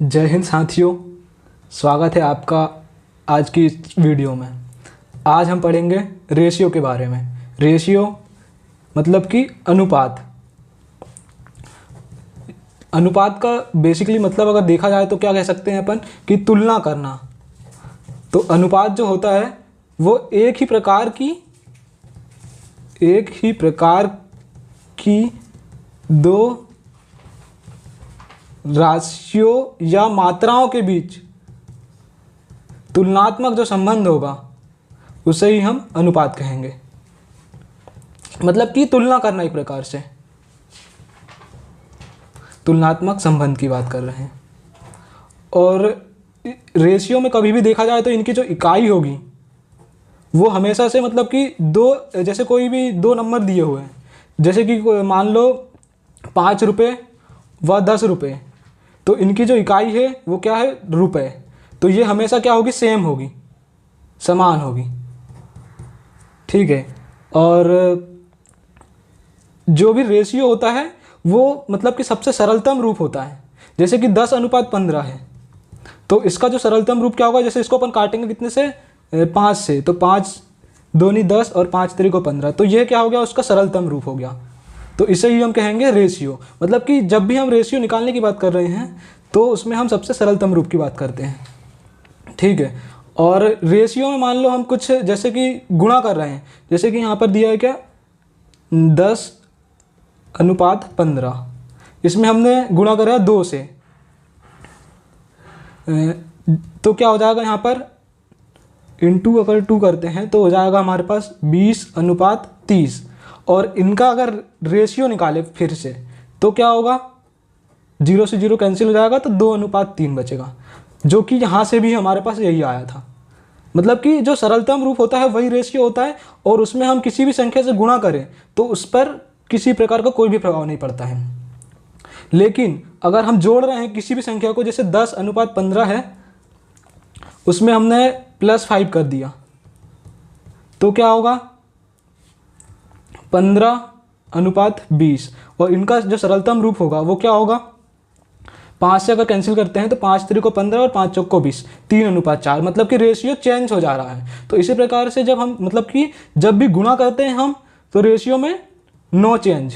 जय हिंद साथियों, स्वागत है आपका आज की इस वीडियो में। आज हम पढ़ेंगे रेशियो के बारे में। रेशियो मतलब कि अनुपात। अनुपात का बेसिकली मतलब अगर देखा जाए तो क्या कह सकते हैं अपन कि तुलना करना। तो अनुपात जो होता है वो एक ही प्रकार की दो राशियों या मात्राओं के बीच तुलनात्मक जो संबंध होगा उसे ही हम अनुपात कहेंगे। मतलब कि तुलना करना एक प्रकार से तुलनात्मक संबंध की बात कर रहे हैं। और रेशियो में कभी भी देखा जाए तो इनकी जो इकाई होगी वो हमेशा से मतलब कि जैसे कोई भी दो नंबर दिए हुए हैं, जैसे कि मान लो 5 रुपये व 10 रुपये, तो इनकी जो इकाई है वो क्या है, रुपए। तो ये हमेशा क्या होगी, सेम होगी, समान होगी। ठीक है। और जो भी रेशियो होता है वो मतलब कि सबसे सरलतम रूप होता है। जैसे कि 10:15 है, तो इसका जो सरलतम रूप क्या होगा, जैसे इसको अपन काटेंगे कितने से, 5 से, तो 5 दूनी 10 और 5 3 को 15, तो ये क्या हो गया, उसका सरलतम रूप हो गया। तो इसे ही हम कहेंगे रेशियो। मतलब कि जब भी हम रेशियो निकालने की बात कर रहे हैं तो उसमें हम सबसे सरलतम रूप की बात करते हैं। ठीक है। और रेशियो में मान लो हम कुछ जैसे कि गुणा कर रहे हैं, जैसे कि यहाँ पर दिया है क्या, 10:15, इसमें हमने गुणा करा 2 से, तो क्या हो जाएगा यहाँ पर इंटू अगर 2 करते हैं तो हो जाएगा हमारे पास 20:30। और इनका अगर रेशियो निकाले फिर से तो क्या होगा, 0 से 0 कैंसिल हो जाएगा, तो 2:3 बचेगा, जो कि यहाँ से भी हमारे पास यही आया था। मतलब कि जो सरलतम रूप होता है वही रेशियो होता है, और उसमें हम किसी भी संख्या से गुणा करें तो उस पर किसी प्रकार का कोई भी प्रभाव नहीं पड़ता है। लेकिन अगर हम जोड़ रहे हैं किसी भी संख्या को, जैसे 10:15 है, उसमें हमने +5 कर दिया, तो क्या होगा 15:20, और इनका जो सरलतम रूप होगा वो क्या होगा, 5 से अगर कैंसिल करते हैं तो 5 3 को 15 और 5 चौक को 20, 3:4। मतलब कि रेशियो चेंज हो जा रहा है। तो इसी प्रकार से जब हम मतलब कि जब भी गुणा करते हैं हम, तो रेशियो में नो चेंज,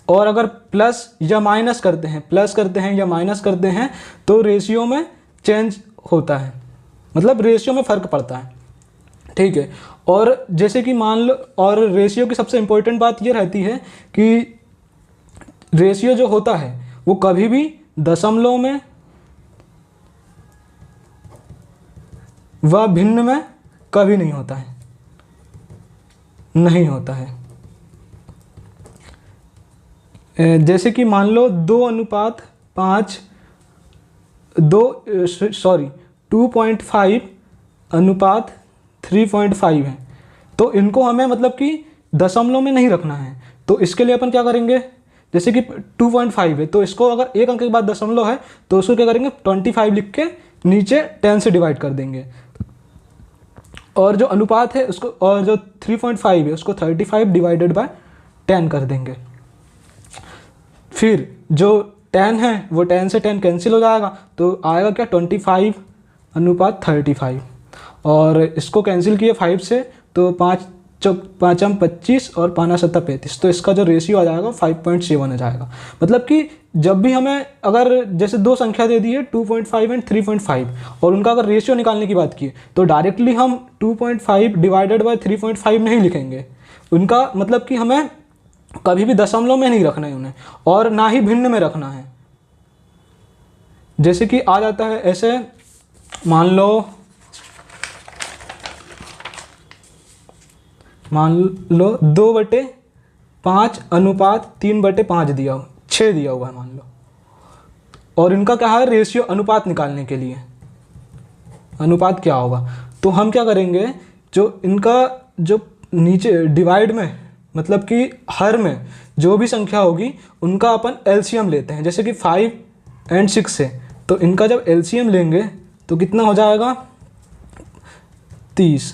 और अगर प्लस या माइनस करते हैं या माइनस करते हैं तो रेशियो में चेंज होता है, मतलब रेशियो में फ़र्क पड़ता है। ठीक है। और जैसे कि मान लो, और रेशियो की सबसे इम्पोर्टेंट बात ये रहती है कि रेशियो जो होता है वो कभी भी दशमलव में व भिन्न में कभी नहीं होता है, जैसे कि मान लो 2:3.5 है, तो इनको हमें मतलब कि दशमलव में नहीं रखना है। तो इसके लिए अपन क्या करेंगे, जैसे कि 2.5 है, तो इसको अगर एक अंक के बाद दशमलव है तो उसको क्या करेंगे, 25 लिख के नीचे 10 से डिवाइड कर देंगे। और जो अनुपात है उसको, और जो 3.5 है उसको 35 डिवाइडेड बाय 10 कर देंगे। फिर जो 10 है वो 10 से 10 कैंसिल हो जाएगा, तो आएगा क्या, 25:35। और इसको कैंसिल किए 5 से, तो 5 चौक 5 25 और 5 7 35, तो इसका जो रेशियो आ जाएगा 5.7 आ जाएगा। मतलब कि जब भी हमें अगर जैसे दो संख्या दे दी है 2.5 एंड 3.5, और उनका अगर रेशियो निकालने की बात की तो डायरेक्टली हम 2.5 डिवाइडेड बाय 3.5 नहीं लिखेंगे। उनका मतलब कि हमें कभी भी दशमलव में नहीं रखना है उन्हें, और ना ही भिन्न में रखना है। जैसे कि आ जाता है ऐसे, मान लो 2/5:3/5 दिया हो, 6 दिया हुआ है मान लो, और इनका क्या है रेशियो, अनुपात निकालने के लिए अनुपात क्या होगा, तो हम क्या करेंगे, जो इनका जो नीचे डिवाइड में मतलब कि हर में जो भी संख्या होगी उनका अपन एलसीएम लेते हैं। जैसे कि 5 और 6 है, तो इनका जब एलसीएम लेंगे तो कितना हो जाएगा, 30।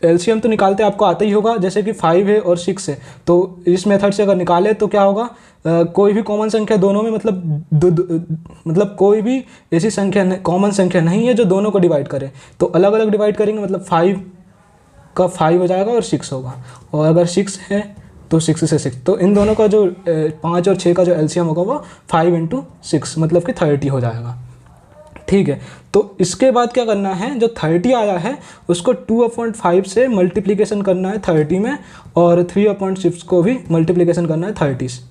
एलसीएम तो निकालते आपको आता ही होगा, जैसे कि 5 है और 6 है, तो इस मेथड से अगर निकाले तो क्या होगा, कोई भी कॉमन संख्या दोनों में, मतलब कोई भी ऐसी संख्या कॉमन संख्या नहीं है जो दोनों को डिवाइड करे, तो अलग अलग डिवाइड करेंगे, मतलब 5 का 5 हो जाएगा और 6 होगा, और अगर 6 है तो 6 से 6, तो इन दोनों का जो 5 और 6 का जो एलसीएम होगा वो 5 × 6 मतलब कि 30 हो जाएगा। ठीक है, तो इसके बाद क्या करना है, जो 30 आया है उसको 2/5 से मल्टीप्लिकेशन करना है 30 में, और 3/6 को भी मल्टीप्लिकेशन करना है 30 से।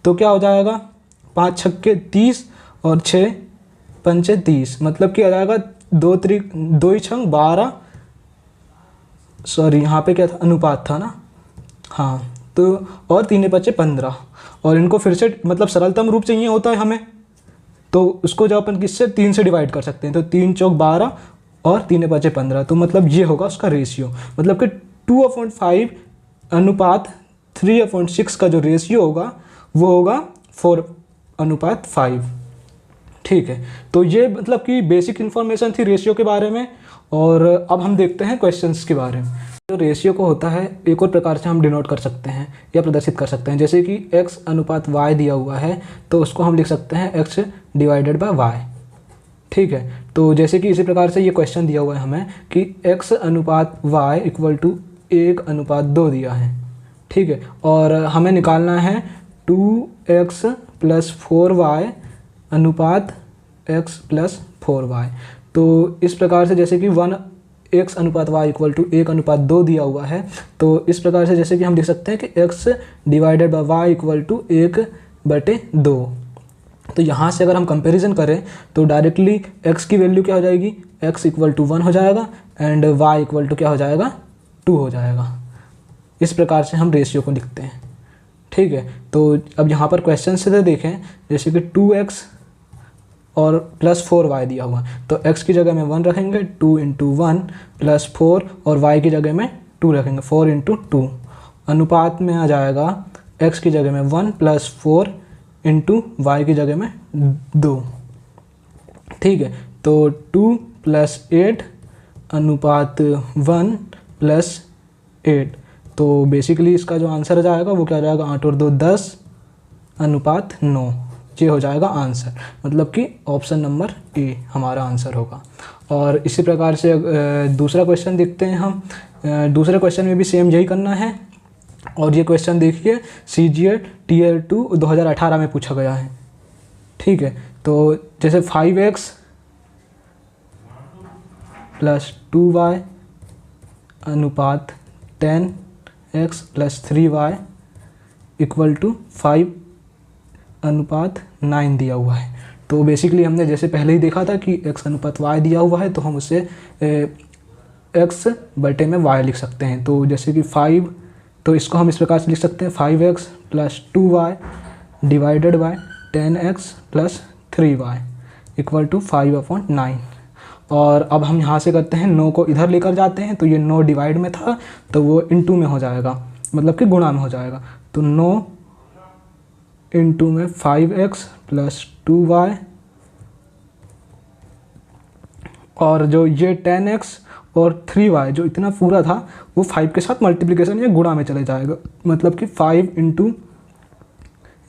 तो क्या हो जाएगा, 5 छक्के 30 और 6 पंचे 30, मतलब कि आ जाएगा 2 छंग 12, सॉरी यहाँ पे क्या था, अनुपात था ना, हाँ, तो और 3 बचे 15, और इनको फिर से मतलब सरलतम रूप चाहिए होता है हमें, तो उसको जब अपन किससे 3 से डिवाइड कर सकते हैं, तो 3 चौक 12 और 3 बचे 15, तो मतलब ये होगा उसका रेशियो, मतलब कि 2/5 अनुपात 3/6 का जो रेशियो होगा वो होगा 4/5। ठीक है, तो ये मतलब कि बेसिक इन्फॉर्मेशन थी रेशियो के बारे में, और अब हम देखते हैं क्वेश्चंस के बारे में। जो रेशियो को होता है एक और प्रकार से हम डिनोट कर सकते हैं या प्रदर्शित कर सकते हैं, जैसे कि x/y दिया हुआ है तो उसको हम लिख सकते हैं x/y। ठीक है, तो जैसे कि इसी प्रकार से ये क्वेश्चन दिया हुआ है हमें कि x/y = 1/2 दिया है। ठीक है, और हमें निकालना है 2x + 4y अनुपात x + 4y। तो इस प्रकार से जैसे कि 1x/y = 1/2 दिया हुआ है, तो इस प्रकार से जैसे कि हम लिख सकते हैं कि x/y = 1/2। तो यहाँ से अगर हम कंपैरिजन करें तो डायरेक्टली x की वैल्यू क्या हो जाएगी, x = 1 हो जाएगा, एंड y = क्या हो जाएगा, 2 हो जाएगा। इस प्रकार से हम रेशियो को लिखते हैं। ठीक है, तो अब यहाँ पर क्वेश्चन से देखें, जैसे कि 2x और +4y दिया हुआ, तो x की जगह में 1 रखेंगे, 2 × 1 + 4, और y की जगह में 2 रखेंगे, 4 × 2, अनुपात में आ जाएगा x की जगह में 1 + 4 × y की जगह में 2। ठीक है, तो 2 + 8 अनुपात 1 + 8, तो बेसिकली इसका जो आंसर आ जाएगा वो क्या आ जाएगा, 8 और 2 10 अनुपात 9, ये हो जाएगा आंसर, मतलब कि ऑप्शन नंबर ए हमारा आंसर होगा। और इसी प्रकार से दूसरा क्वेश्चन देखते हैं हम। दूसरे क्वेश्चन में भी सेम यही करना है, और ये क्वेश्चन देखिए CGL Tier 2 2018 में पूछा गया है। ठीक है, तो जैसे 5x + 2y अनुपात 10x + 3y = 5/9 दिया हुआ है। तो बेसिकली हमने जैसे पहले ही देखा था कि x/y दिया हुआ है, तो हम उसे x/y लिख सकते हैं। तो जैसे कि 5, तो इसको हम इस प्रकार से लिख सकते हैं, 5x + 2y / 10x + 3y = 5/9। और अब हम यहाँ से करते हैं, 9 को इधर लेकर जाते हैं, तो ये 9 डिवाइड में था तो वो इनटू में हो जाएगा, मतलब कि गुणा में हो जाएगा, तो 9 इनटू में 5x + 2y, और जो ये 10x और 3y जो इतना पूरा था वो 5 के साथ मल्टीप्लिकेशन या गुणा में चले जाएगा, मतलब कि 5 ×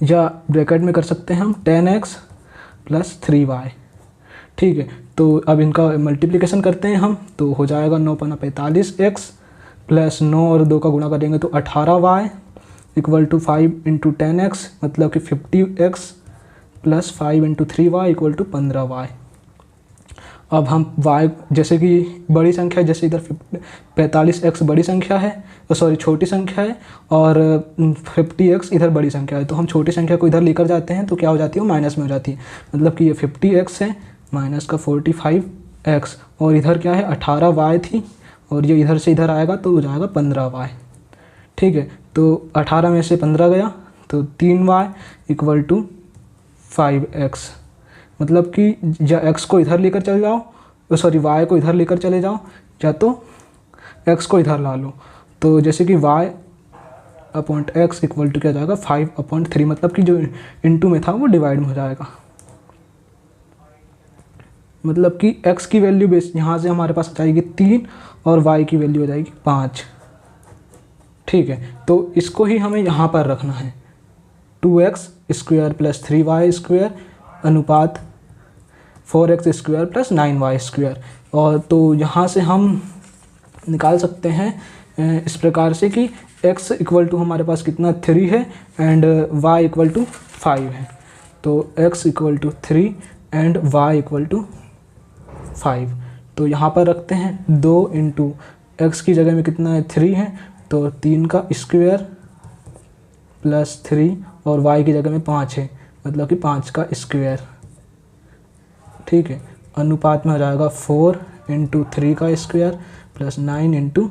या ब्रैकेट में कर सकते हैं हम 10x + 3y। ठीक है, तो अब इनका मल्टीप्लिकेशन करते हैं हम, तो हो जाएगा 9 × 45x + 9 और 2 का गुणा करेंगे तो 18y = 5 × 10x, मतलब कि 50x + 5 × 3y = 15y। अब हम y, जैसे कि बड़ी संख्या, जैसे इधर 45x बड़ी संख्या है, तो सॉरी छोटी संख्या है, और 50x इधर बड़ी संख्या है, तो हम छोटी संख्या को इधर लेकर जाते हैं तो क्या हो जाती है, वो माइनस में हो जाती है, मतलब कि ये 50x है माइनस का 45x, और इधर क्या है 18y थी, और ये इधर से इधर आएगा तो हो जाएगा 15y। ठीक है, तो 18 में से 15 गया तो 3y = 5x, मतलब कि या x को इधर लेकर चले जाओ, सॉरी y को इधर लेकर चले जाओ, या तो x को इधर ला लो, तो जैसे कि y/x = क्या जाएगा 5/3, मतलब कि जो इनटू में था वो डिवाइड में हो जाएगा। मतलब कि x की वैल्यू बेस यहाँ से हमारे पास आ जाएगी 3 और y की वैल्यू हो जाएगी 5। ठीक है, तो इसको ही हमें यहाँ पर रखना है, 2x square plus 3y square अनुपात 4x square plus 9y square. और तो यहाँ से हम निकाल सकते हैं इस प्रकार से कि x इक्वल टू हमारे पास कितना 3 है एंड y इक्वल टू 5 है। तो x equal to 3 and y equal to 5। तो यहाँ पर रखते हैं 2 इंटू एक्स की जगह में कितना है 3 है, तो 3 का स्क्वायर प्लस 3 और y की जगह में 5 है, मतलब कि 5 का स्क्वायर। ठीक है, अनुपात में हो जाएगा 4 इंटू 3 का स्क्वायर प्लस 9 इंटू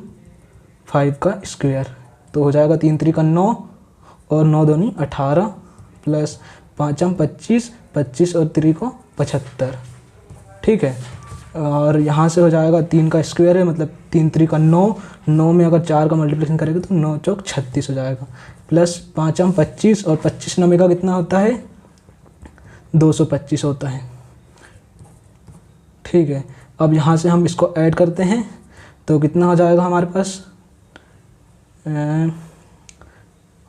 5 का स्क्वायर। तो हो जाएगा 3 3 का 9 और 9 दूनी 18 प्लस 5 25, 25 और 3 को 75। ठीक है, और यहाँ से हो जाएगा 3 का स्क्वायर है, मतलब 3 3 का 9, 9 में अगर 4 का मल्टीप्लिकेशन करेंगे तो 9 चौक 36 हो जाएगा, प्लस 5 25 और 25 नंबर का कितना होता है 225 होता है। ठीक है, अब यहाँ से हम इसको ऐड करते हैं तो कितना हो जाएगा हमारे पास,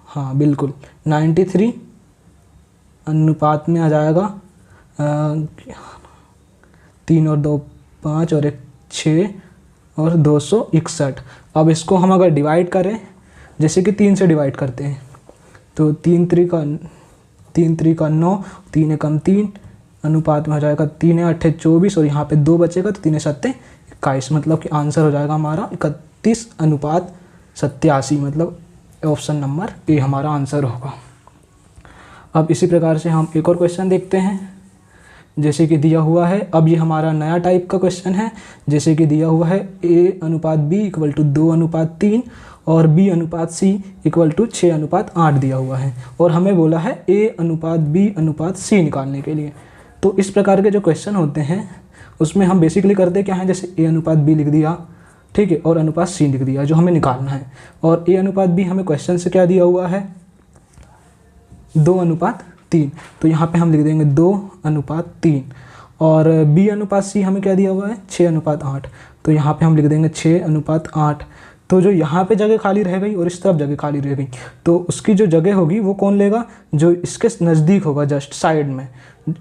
हाँ बिल्कुल 93 अनुपात में आ जाएगा 3 और 2 5 और 1 6 और 261। अब इसको हम अगर डिवाइड करें, जैसे कि 3 से डिवाइड करते हैं, तो 3 3 का 9, 3 एकम 3 अनुपात में हो जाएगा 3 8 24 और यहाँ पे 2 बचेगा तो 3 7 21, मतलब कि आंसर हो जाएगा हमारा 31 अनुपात 87, मतलब ऑप्शन नंबर ए हमारा आंसर होगा। अब इसी प्रकार से हम एक और क्वेश्चन देखते हैं, जैसे कि दिया हुआ है। अब ये हमारा नया टाइप का क्वेश्चन है, जैसे कि दिया हुआ है a अनुपात b इक्वल टू 2 अनुपात 3 और b अनुपात c इक्वल टू 6 अनुपात 8 दिया हुआ है, और हमें बोला है a अनुपात b अनुपात c निकालने के लिए। तो इस प्रकार के जो क्वेश्चन होते हैं उसमें हम बेसिकली करते क्या हैं, जैसे a अनुपात b लिख दिया, ठीक है, और अनुपात c लिख दिया जो हमें निकालना है। और a अनुपात b हमें क्वेश्चन से क्या दिया हुआ है 2 अनुपात 3, तो यहाँ पे हम लिख देंगे 2 अनुपात 3। और b अनुपात c हमें क्या दिया हुआ है 6 अनुपात 8, तो यहाँ पे हम लिख देंगे 6 अनुपात 8। तो जो यहाँ पे जगह खाली रह गई और इस तरफ जगह खाली रह गई, तो उसकी जो जगह होगी वो कौन लेगा, जो इसके नज़दीक होगा, जस्ट साइड में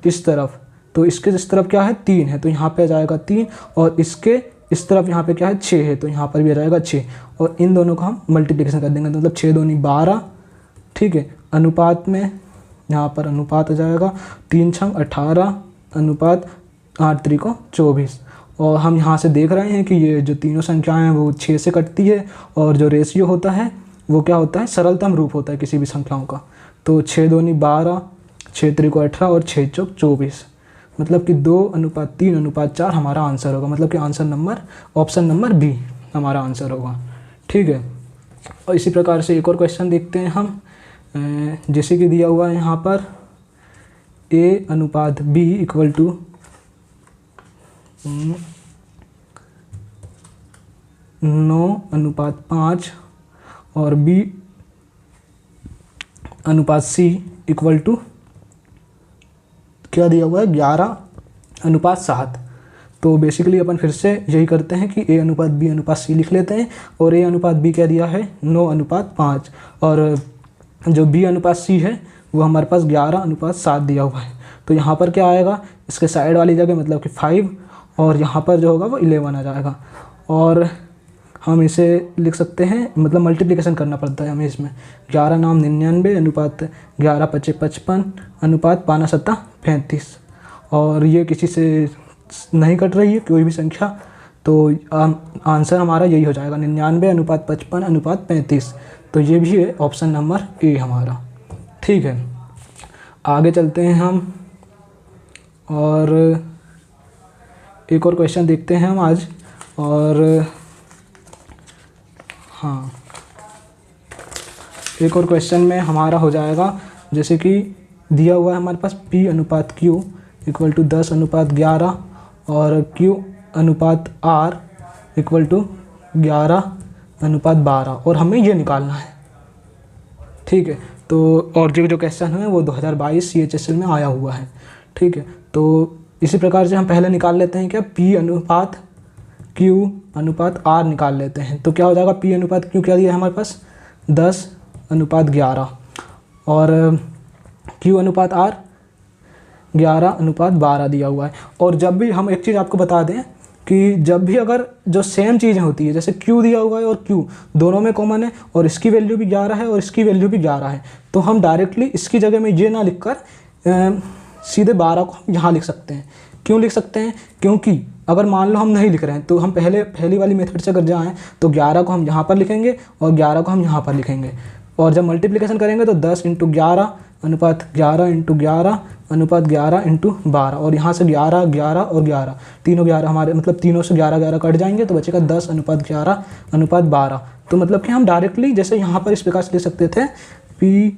इस तरफ। तो इसके इस तरफ क्या है 3 है, तो यहाँ पे आ जाएगा 3, और इसके इस तरफ यहाँ पे क्या है 6 है, तो यहाँ पर भी आ जाएगा 6, और इन दोनों का हम मल्टीप्लिकेशन कर देंगे, तो मतलब 6 दूनी 12। ठीक है, अनुपात में यहाँ पर अनुपात आ जाएगा 3 6 18 अनुपात 8 3 को 24। और हम यहाँ से देख रहे हैं कि ये जो तीनों संख्याएं हैं वो 6 से कटती है, और जो रेशियो होता है वो क्या होता है, सरलतम रूप होता है किसी भी संख्याओं का। तो 6 दूनी 12, 6 3 को 18 और 6 चौक 24, मतलब कि 2 अनुपात 3 अनुपात 4 हमारा आंसर होगा, मतलब कि answer number option number B हमारा आंसर होगा। ठीक है, और इसी प्रकार से एक और क्वेश्चन देखते हैं हम, जैसे कि दिया हुआ है यहाँ पर a अनुपात b इक्वल टू 9 अनुपात 5 और b अनुपात c इक्वल टू क्या दिया हुआ है 11 अनुपात 7। तो बेसिकली अपन फिर से यही करते हैं कि a अनुपात b अनुपात c लिख लेते हैं, और a अनुपात b क्या दिया है 9 अनुपात 5, और जो b अनुपात c है वो हमारे पास 11 अनुपात 7 दिया हुआ है। तो यहाँ पर क्या आएगा, इसके साइड वाली जगह मतलब कि 5, और यहाँ पर जो होगा वो 11 आ जाएगा। और हम इसे लिख सकते हैं, मतलब मल्टीप्लिकेशन करना पड़ता है हमें इसमें, 11 नाम 99 अनुपात 11 5 55 अनुपात 5 7 35, और ये किसी से नहीं कट रही है कोई भी संख्या, तो आंसर हमारा यही हो जाएगा 99 अनुपात 55 अनुपात 35। तो ये भी है ऑप्शन नंबर ए हमारा। ठीक है, आगे चलते हैं हम और एक और क्वेश्चन देखते हैं हम आज। और हाँ, एक और क्वेश्चन में हमारा हो जाएगा, जैसे कि दिया हुआ है हमारे पास p अनुपात q इक्वल टू 10 अनुपात 11 और q अनुपात r इक्वल टू 11 अनुपात 12, और हमें ये निकालना है। ठीक है, तो और जो क्वेश्चन है वो 2022 CHSL में आया हुआ है। ठीक है, तो इसी प्रकार से हम पहले निकाल लेते हैं क्या, P अनुपात Q अनुपात R निकाल लेते हैं। तो क्या हो जाएगा, P अनुपात Q क्या दिया है हमारे पास 10/11 और Q अनुपात R 11/12 दिया हुआ है। और जब भी हम एक चीज़ आपको बता दें कि जब भी अगर जो सेम चीज़ें होती है, जैसे Q दिया हुआ है और Q दोनों में कॉमन है और इसकी वैल्यू भी 11 है और इसकी वैल्यू भी 11 है, तो हम डायरेक्टली इसकी जगह में ये ना लिखकर सीधे 12 को हम यहाँ लिख सकते हैं। क्यों लिख सकते हैं, क्योंकि अगर मान लो हम नहीं लिख रहे हैं तो हम पहली वाली मेथड से अगर जाएँ तो 11 को हम यहाँ पर लिखेंगे और 11 को हम यहाँ पर लिखेंगे, और जब मल्टीप्लिकेशन करेंगे तो 10 × 11 अनुपात 11 × 11 अनुपात 11 × 12, और यहाँ से 11 11 और 11 तीनों 11 हमारे मतलब तीनों से 11 11 कट जाएंगे तो बचेगा 10/11 अनुपात 12। तो मतलब कि हम डायरेक्टली जैसे यहाँ पर इस प्रकार से ले सकते थे P